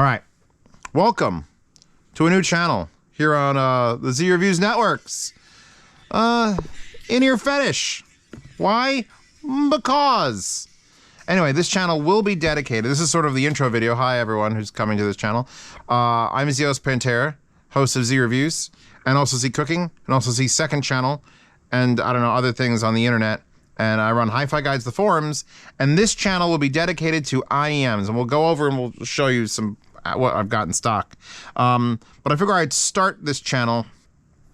All right, welcome to a new channel here on the Z Reviews Networks. In-ear Fetish. Why? Because. Anyway, this channel will be dedicated. This is sort of the intro video. Hi, everyone who's coming to this channel. I'm Zeos Pantera, host of Z Reviews, and also Z Cooking, and also Z Second Channel, and I don't know, other things on the internet. And I run Hi-Fi Guides, the forums, and this channel will be dedicated to IEMs, and we'll go over and we'll show you some what I've got in stock. But I figure I'd start this channel,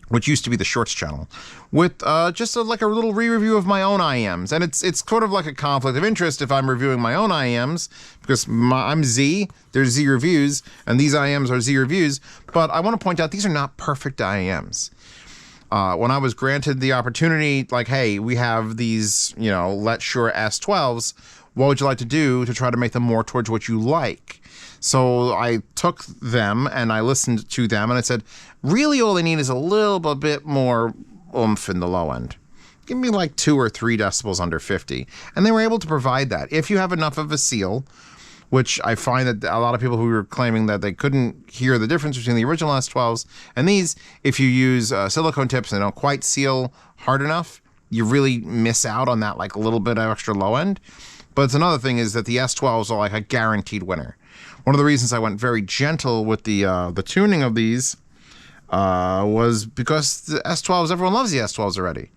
which used to be the Shorts channel, with just like a little re-review of my own IEMs. And it's sort of like a conflict of interest if I'm reviewing my own IEMs, because I'm Z, there's Z Reviews, and these IEMs are Z Reviews, but I want to point out these are not perfect IEMs. When I was granted the opportunity, like, hey, we have these, you know, Letshuoer Z12s, what would you like to do to try to make them more towards what you like? So I took them and I listened to them and I said, really all they need is a little bit more oomph in the low end. Give me like 2 or 3 decibels under 50. And they were able to provide that. If you have enough of a seal, which I find that a lot of people who were claiming that they couldn't hear the difference between the original S12s and these, if you use silicone tips and they don't quite seal hard enough, you really miss out on that like a little bit of extra low end. But it's another thing is that the S12s are like a guaranteed winner. One of the reasons I went very gentle with the tuning of these was because the S12s, everyone loves the S12s already.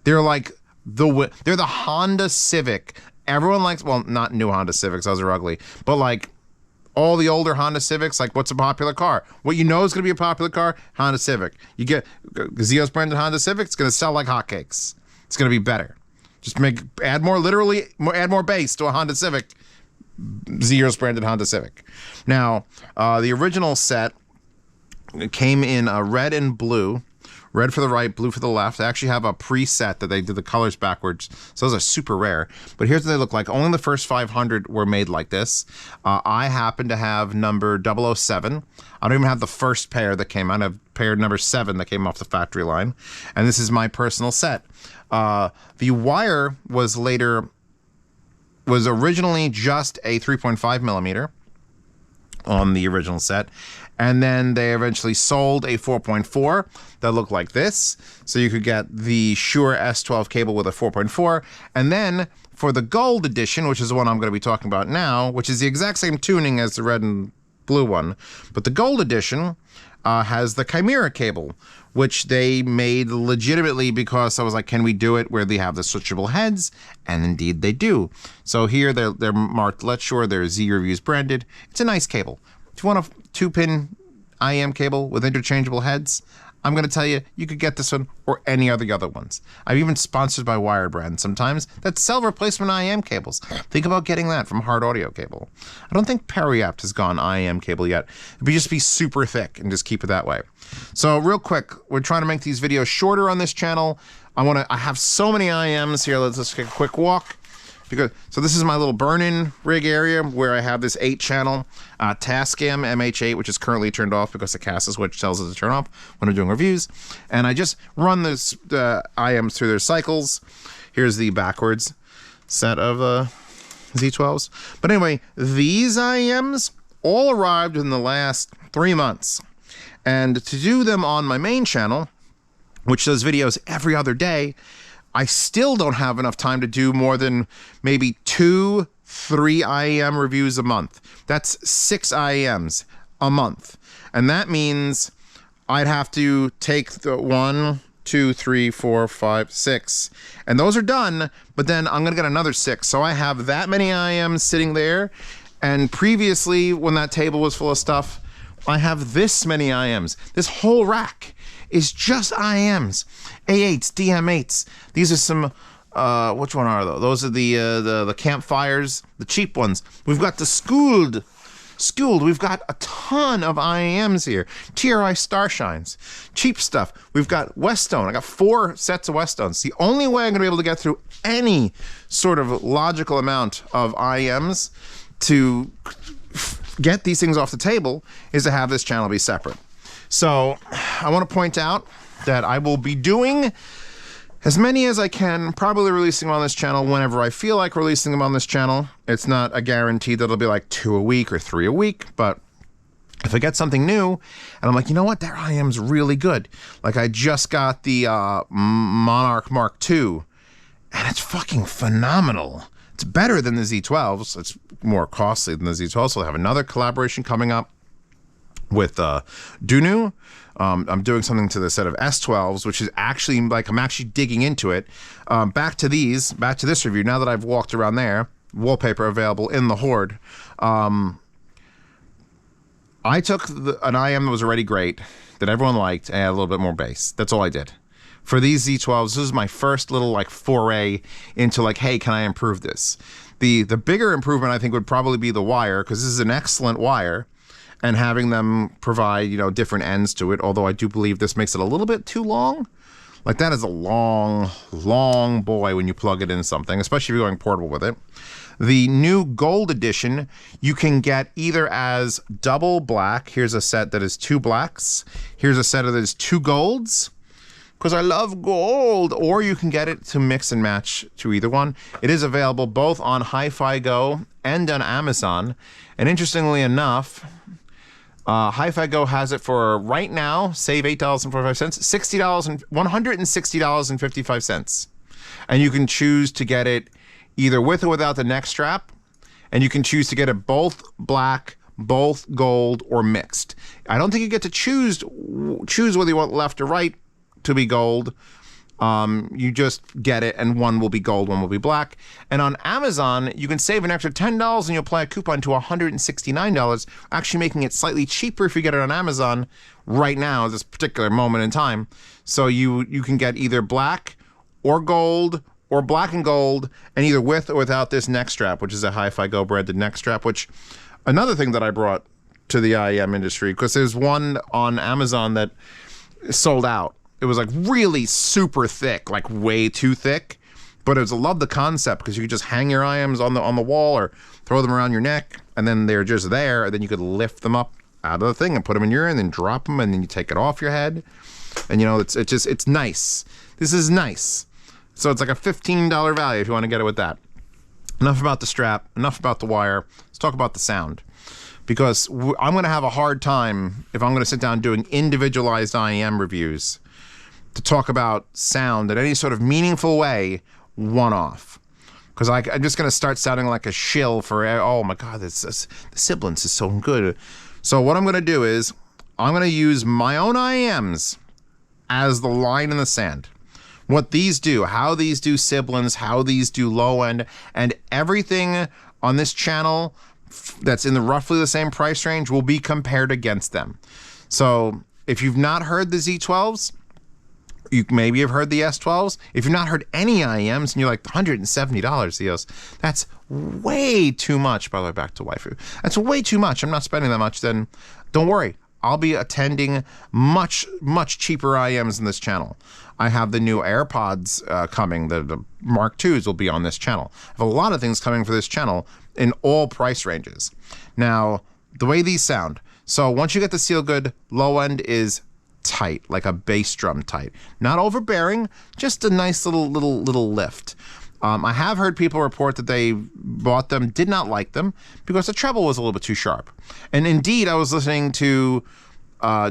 They're like they're the Honda Civic. Everyone likes, well, not new Honda Civics, those are ugly, but like all the older Honda Civics, like what's a popular car? What you know is going to be a popular car? Honda Civic. You get Zeos branded Honda Civic, it's going to sell like hotcakes. It's going to be better. Just add more bass to a Honda Civic, Zeos branded Honda Civic. Now, the original set came in red and blue. Red for the right, blue for the left. I actually have a preset that they did the colors backwards, so those are super rare. But here's what they look like. Only the first 500 were made like this. I happen to have number 007. I don't even have the first pair that came out. I have pair number 7 that came off the factory line. And this is my personal set. The wire was originally just a 3.5 millimeter on the original set. And then they eventually sold a 4.4 that looked like this. So you could get the Shure S12 cable with a 4.4. And then for the gold edition, which is the one I'm going to be talking about now, which is the exact same tuning as the red and blue one. But the gold edition has the Chimera cable, which they made legitimately because I was like, can we do it where they have the switchable heads? And indeed they do. So here they're marked Letshuoer, they're Z Reviews branded. It's a nice cable. If you want a 2-pin IEM cable with interchangeable heads, I'm going to tell you, you could get this one or any of the other ones. I'm even sponsored by Wired Brand sometimes that sell replacement IEM cables. Think about getting that from Hard Audio Cable. I don't think Periapt has gone IEM cable yet. It would just be super thick and just keep it that way. So real quick, we're trying to make these videos shorter on this channel. I have so many IEMs here. Let's take a quick walk. So this is my little burn-in rig area where I have this 8-channel Tascam MH8, which is currently turned off because the CASA switch tells it to turn off when I'm doing reviews. And I just run this IEMs through their cycles. Here's the backwards set of Z12s. But anyway, these IEMs all arrived in the last 3 months. And to do them on my main channel, which does videos every other day, I still don't have enough time to do more than maybe 2-3 IEM reviews a month. That's 6 IEMs a month. And that means I'd have to take the 1, 2, 3, 4, 5, 6. And those are done, but then I'm going to get another 6. So I have that many IEMs sitting there. And previously, when that table was full of stuff, I have this many IEMs. This whole rack is just IEMs. A8s, DM8s. These are some, which one are those? Those are the campfires, the cheap ones. We've got the Schooled. We've got a ton of IEMs here. TRI Starshines. Cheap stuff. We've got Westone. I got 4 sets of Westones. The only way I'm going to be able to get through any sort of logical amount of IEMs to get these things off the table is to have this channel be separate. So I want to point out that I will be doing as many as I can, probably releasing them on this channel whenever I feel like releasing them on this channel. It's not a guarantee that it'll be like 2 a week or 3 a week, but if I get something new and I'm like, you know what, that IEM's really good. Like I just got the Monarch Mark II and it's fucking phenomenal. It's better than the Z12s. It's more costly than the Z12s. So I have another collaboration coming up with Dunu. I'm doing something to the set of S12s, which is actually like I'm actually digging into it. Back to this review. Now that I've walked around there, wallpaper available in the Horde. I took an IEM that was already great, that everyone liked, and added a little bit more bass. That's all I did. For these Z12s, this is my first little like foray into like, hey, can I improve this? The bigger improvement I think would probably be the wire, because this is an excellent wire, and having them provide, you know, different ends to it, although I do believe this makes it a little bit too long. Like that is a long, long boy when you plug it in something, especially if you're going portable with it. The new gold edition, you can get either as double black. Here's a set that is 2 blacks. Here's a set that is 2 golds, because I love gold. Or you can get it to mix and match to either one. It is available both on Hi-Fi Go and on Amazon. And interestingly enough, Hi-Fi Go has it for right now, save $8.45, $160.55. And you can choose to get it either with or without the neck strap, and you can choose to get it both black, both gold, or mixed. I don't think you get to choose whether you want left or right to be gold. You just get it, and one will be gold, one will be black. And on Amazon, you can save an extra $10 and you apply a coupon to $169, actually making it slightly cheaper if you get it on Amazon right now at this particular moment in time. So you can get either black or gold, or black and gold, and either with or without this neck strap, which is a Hi-Fi Go branded neck strap, which another thing that I brought to the IEM industry, because there's one on Amazon that sold out. It was like really super thick, like way too thick, but I love the concept because you could just hang your IEMs on the wall or throw them around your neck, and then they're just there, and then you could lift them up out of the thing and put them in your ear and then drop them, and then you take it off your head. And you know, it's nice. This is nice. So it's like a $15 value if you want to get it with that. Enough about the strap, enough about the wire. Let's talk about the sound. Because I'm going to have a hard time if I'm going to sit down doing individualized IEM reviews to talk about sound in any sort of meaningful way one-off. Because I'm just going to start sounding like a shill for, oh my God, the sibilance is so good. So what I'm going to do is I'm going to use my own IEMs as the line in the sand. What these do, how these do sibilance, how these do low end, and everything on this channel that's in roughly the same price range will be compared against them. So if you've not heard the Z12s, you maybe have heard the S12s. If you've not heard any IEMs and you're like $170, Theos, that's way too much. By the way, back to waifu. That's way too much. I'm not spending that much. Then don't worry. I'll be attending much, much cheaper IEMs in this channel. I have the new AirPods coming. The Mark IIs will be on this channel. I have a lot of things coming for this channel in all price ranges. Now, the way these sound. So once you get the seal good, low end is tight, like a bass drum tight. Not overbearing, just a nice little lift. I have heard people report that they bought them, did not like them, because the treble was a little bit too sharp. And indeed, I was listening to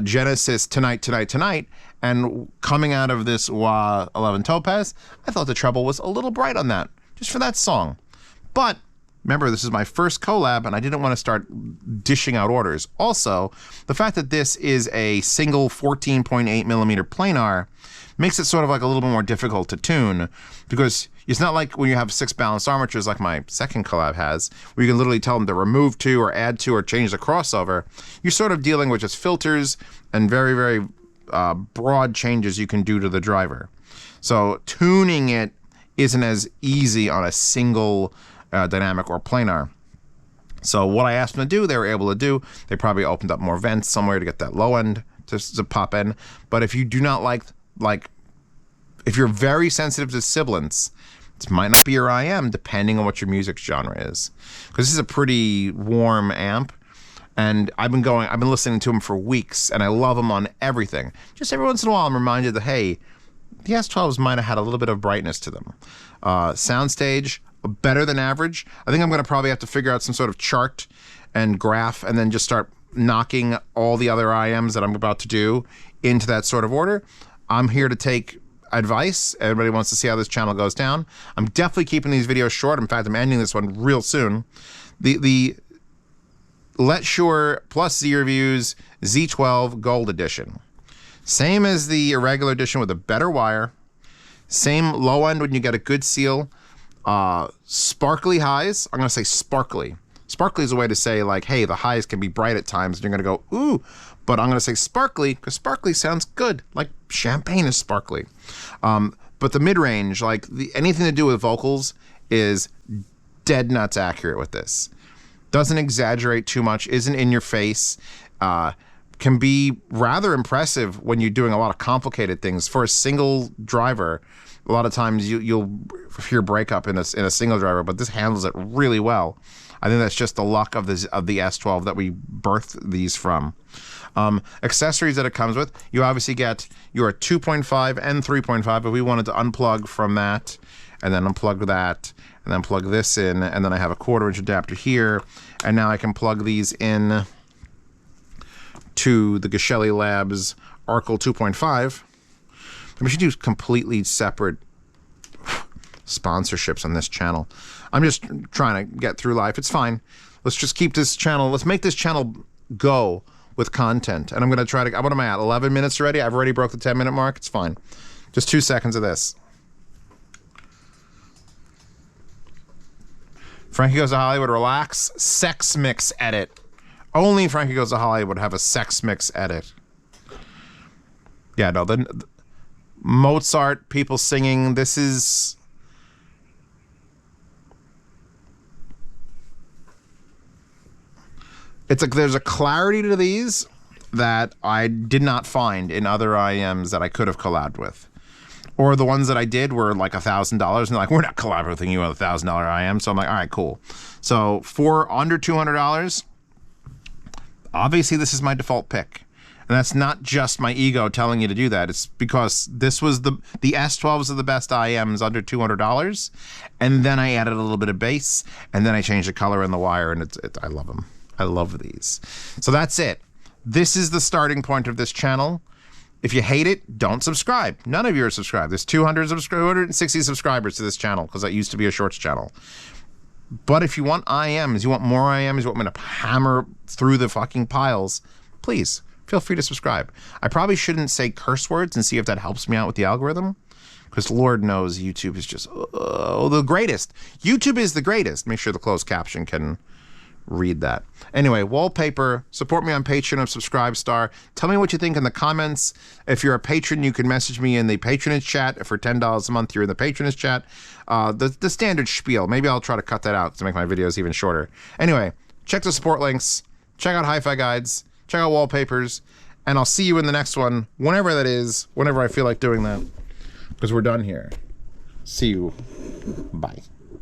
Genesis Tonight, and coming out of this Wah 11 Topaz, I thought the treble was a little bright on that, just for that song. But remember, this is my first collab, and I didn't want to start dishing out orders. Also, the fact that this is a single 14.8 millimeter planar makes it sort of like a little bit more difficult to tune, because it's not like when you have 6 balanced armatures like my second collab has, where you can literally tell them to remove 2 or add 2 or change the crossover. You're sort of dealing with just filters and very, very broad changes you can do to the driver. So tuning it isn't as easy on a single dynamic or planar. So what I asked them to do, they were able to do. They probably opened up more vents somewhere to get that low end to pop in. But if you do not like, if you're very sensitive to sibilance, this might not be your IEM, depending on what your music genre is. Because this is a pretty warm amp, and I've been listening to them for weeks, and I love them on everything. Just every once in a while, I'm reminded that, hey, the S12s might have had a little bit of brightness to them. Soundstage, better than average. I think I'm going to probably have to figure out some sort of chart and graph, and then just start knocking all the other IEMs that I'm about to do into that sort of order. I'm here to take advice. Everybody wants to see how this channel goes down. I'm definitely keeping these videos short. In fact, I'm ending this one real soon. The Letshuoer plus Z Reviews Z12 Gold Edition. Same as the irregular edition with a better wire. Same low end when you get a good seal. Sparkly highs. I'm going to say sparkly. Sparkly is a way to say, like, hey, the highs can be bright at times, and you're going to go, ooh. But I'm going to say sparkly, because sparkly sounds good. Like, champagne is sparkly. But the mid-range, like, anything to do with vocals is dead nuts accurate with this. Doesn't exaggerate too much, isn't in your face. Can be rather impressive when you're doing a lot of complicated things. For a single driver, a lot of times you'll hear breakup in a single driver, but this handles it really well. I think that's just the luck of the S12 that we birthed these from. Accessories that it comes with, you obviously get your 2.5 and 3.5, but we wanted to unplug from that, and then unplug that, and then plug this in, and then I have a 1/4-inch adapter here, and now I can plug these in to the Geshelli Labs Arcal 2.5. We should do completely separate sponsorships on this channel. I'm just trying to get through life. It's fine. Let's just keep this channel. Let's make this channel go with content. And I'm going to try to, what am I at? 11 minutes already? I've already broke the 10-minute mark. It's fine. Just 2 seconds of this. Frankie Goes to Hollywood, relax. Sex mix edit. Only Frankie Goes to Hollywood have a sex mix edit. Yeah, no, the Mozart, people singing, this is... It's like there's a clarity to these that I did not find in other IEMs that I could have collabed with. Or the ones that I did were like $1,000, and they're like, we're not collaborating with you on a $1,000 IEM. So I'm like, all right, cool. So for under $200, obviously this is my default pick. And that's not just my ego telling you to do that. It's because this was the S12s are the best IEMs under $200. And then I added a little bit of bass, and then I changed the color in the wire, and I love them. I love these. So that's it. This is the starting point of this channel. If you hate it, don't subscribe. None of you are subscribed. There's 260 subscribers to this channel because that used to be a shorts channel. But if you want IEMs, you want more IEMs, you want me to hammer through the fucking piles, please feel free to subscribe. I probably shouldn't say curse words and see if that helps me out with the algorithm, because Lord knows YouTube is just the greatest. YouTube is the greatest. Make sure the closed caption can read that. Anyway, wallpaper, support me on Patreon of Subscribestar. Tell me what you think in the comments. If you're a patron, you can message me in the patronage chat. If for $10 a month, you're in the patronage chat. The standard spiel. Maybe I'll try to cut that out to make my videos even shorter. Anyway, check the support links. Check out hi-fi guides. Check out wallpapers. And I'll see you in the next one, whenever that is, whenever I feel like doing that. Because we're done here. See you. Bye.